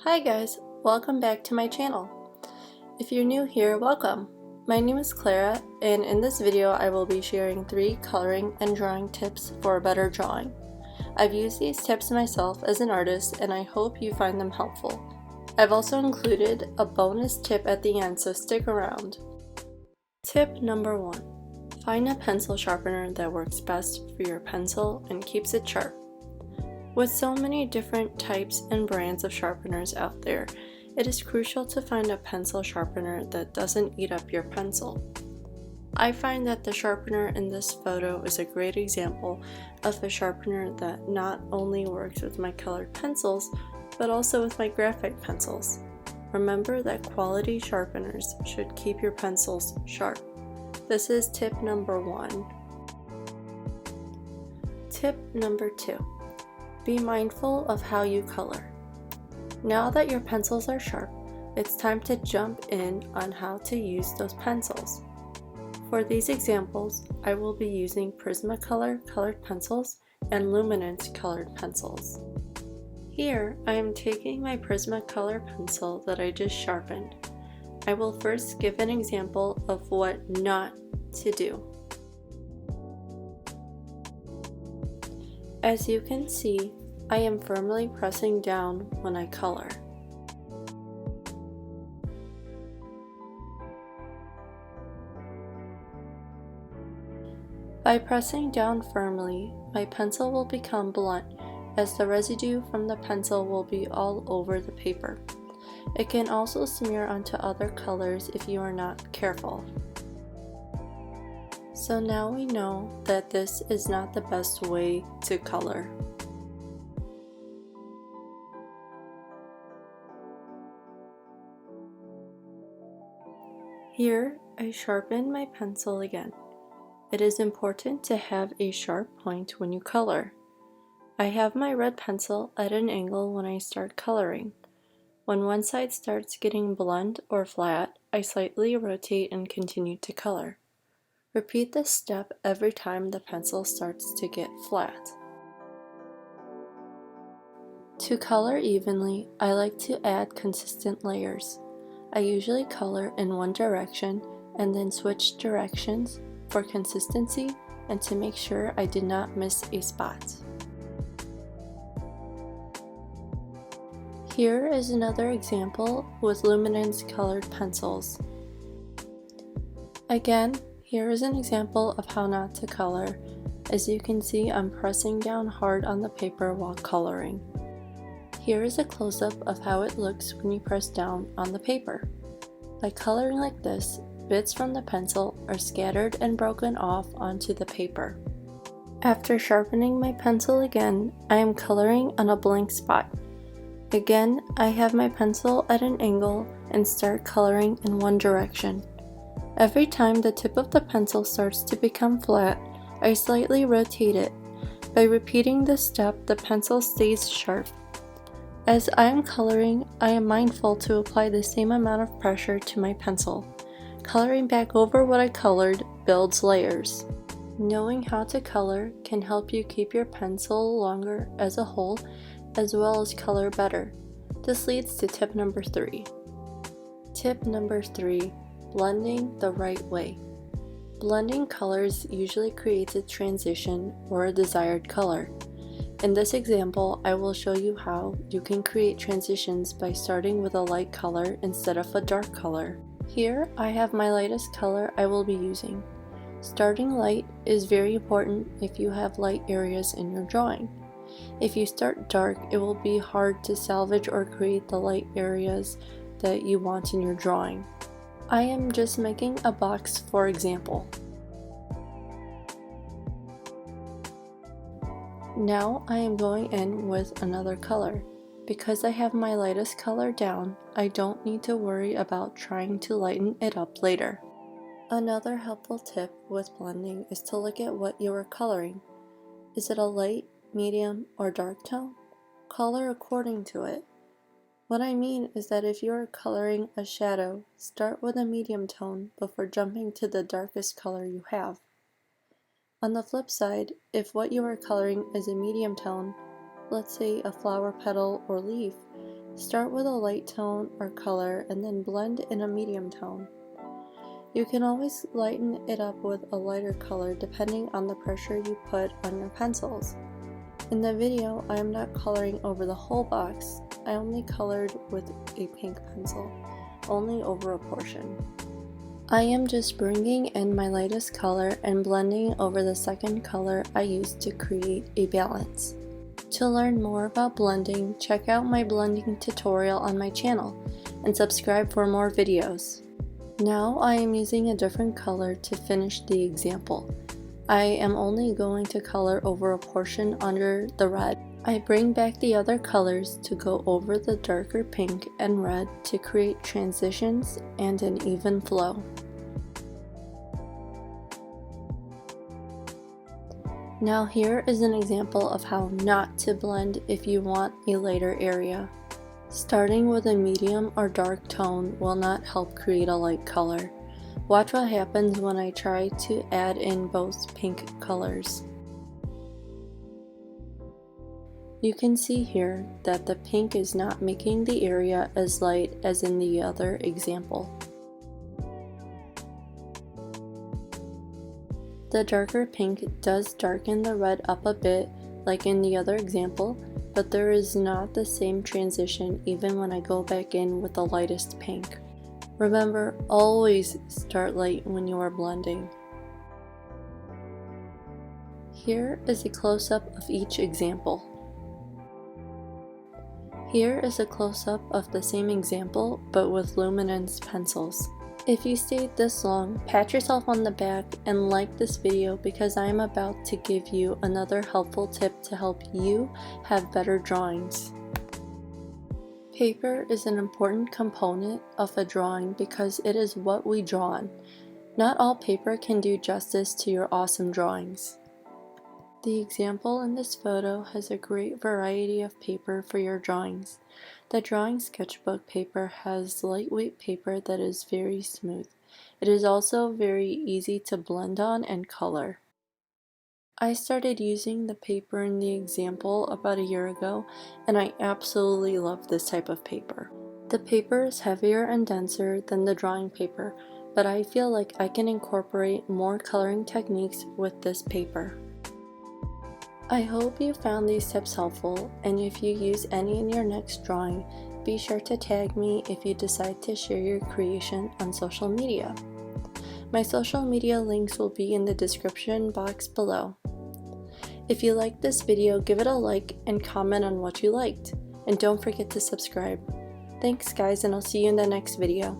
Hi guys, welcome back to my channel. If you're new here, welcome. My name is Clara, and in this video I will be sharing 3 coloring and drawing tips for a better drawing. I've used these tips myself as an artist and I hope you find them helpful. I've also included a bonus tip at the end, so stick around. Tip number 1. Find a pencil sharpener that works best for your pencil and keeps it sharp. With so many different types and brands of sharpeners out there, it is crucial to find a pencil sharpener that doesn't eat up your pencil. I find that the sharpener in this photo is a great example of a sharpener that not only works with my colored pencils, but also with my graphite pencils. Remember that quality sharpeners should keep your pencils sharp. This is tip number 1. Tip number 2. Be mindful of how you color. Now that your pencils are sharp, it's time to jump in on how to use those pencils. For these examples, I will be using Prismacolor colored pencils and Luminance colored pencils. Here, I am taking my Prismacolor pencil that I just sharpened. I will first give an example of what not to do. As you can see, I am firmly pressing down when I color. By pressing down firmly, my pencil will become blunt as the residue from the pencil will be all over the paper. It can also smear onto other colors if you are not careful. So now we know that this is not the best way to color. Here, I sharpen my pencil again. It is important to have a sharp point when you color. I have my red pencil at an angle when I start coloring. When one side starts getting blunt or flat, I slightly rotate and continue to color. Repeat this step every time the pencil starts to get flat. To color evenly, I like to add consistent layers. I usually color in one direction and then switch directions for consistency and to make sure I did not miss a spot. Here is another example with Luminance colored pencils. Again, here is an example of how not to color. As you can see, I'm pressing down hard on the paper while coloring. Here is a close-up of how it looks when you press down on the paper. By coloring like this, bits from the pencil are scattered and broken off onto the paper. After sharpening my pencil again, I am coloring on a blank spot. Again, I have my pencil at an angle and start coloring in one direction. Every time the tip of the pencil starts to become flat, I slightly rotate it. By repeating this step, the pencil stays sharp. As I am coloring, I am mindful to apply the same amount of pressure to my pencil. Coloring back over what I colored builds layers. Knowing how to color can help you keep your pencil longer as a whole, as well as color better. This leads to tip number 3. Tip number 3. Blending the right way. Blending colors usually creates a transition or a desired color. In this example, I will show you how you can create transitions by starting with a light color instead of a dark color. Here, I have my lightest color I will be using. Starting light is very important if you have light areas in your drawing. If you start dark, it will be hard to salvage or create the light areas that you want in your drawing. I am just making a box for example. Now I am going in with another color. Because I have my lightest color down, I don't need to worry about trying to lighten it up later. Another helpful tip with blending is to look at what you are coloring. Is it a light, medium, or dark tone? Color according to it. What I mean is that if you are coloring a shadow, start with a medium tone before jumping to the darkest color you have. On the flip side, if what you are coloring is a medium tone, let's say a flower petal or leaf, Start with a light tone or color and then blend in a medium tone. You can always lighten it up with a lighter color depending on the pressure you put on your pencils. In the video, I am not coloring over the whole box. I only colored with a pink pencil, only over a portion. I am just bringing in my lightest color and blending over the second color I used to create a balance. To learn more about blending, check out my blending tutorial on my channel and subscribe for more videos. Now I am using a different color to finish the example. I am only going to color over a portion under the red. I bring back the other colors to go over the darker pink and red to create transitions and an even flow. Now here is an example of how not to blend if you want a lighter area. Starting with a medium or dark tone will not help create a light color. Watch what happens when I try to add in both pink colors. You can see here that the pink is not making the area as light as in the other example. The darker pink does darken the red up a bit like in the other example, but there is not the same transition even when I go back in with the lightest pink. Remember, always start light when you are blending. Here is a close-up of each example. Here is a close-up of the same example but with luminance pencils. If you stayed this long, pat yourself on the back and like this video because I am about to give you another helpful tip to help you have better drawings. Paper is an important component of a drawing because it is what we draw on. Not all paper can do justice to your awesome drawings. The example in this photo has a great variety of paper for your drawings. The drawing sketchbook paper has lightweight paper that is very smooth. It is also very easy to blend on and color. I started using the paper in the example about a year ago, and I absolutely love this type of paper. The paper is heavier and denser than the drawing paper, but I feel like I can incorporate more coloring techniques with this paper. I hope you found these tips helpful, and if you use any in your next drawing, be sure to tag me if you decide to share your creation on social media. My social media links will be in the description box below. If you liked this video, give it a like and comment on what you liked, and don't forget to subscribe. Thanks guys, and I'll see you in the next video.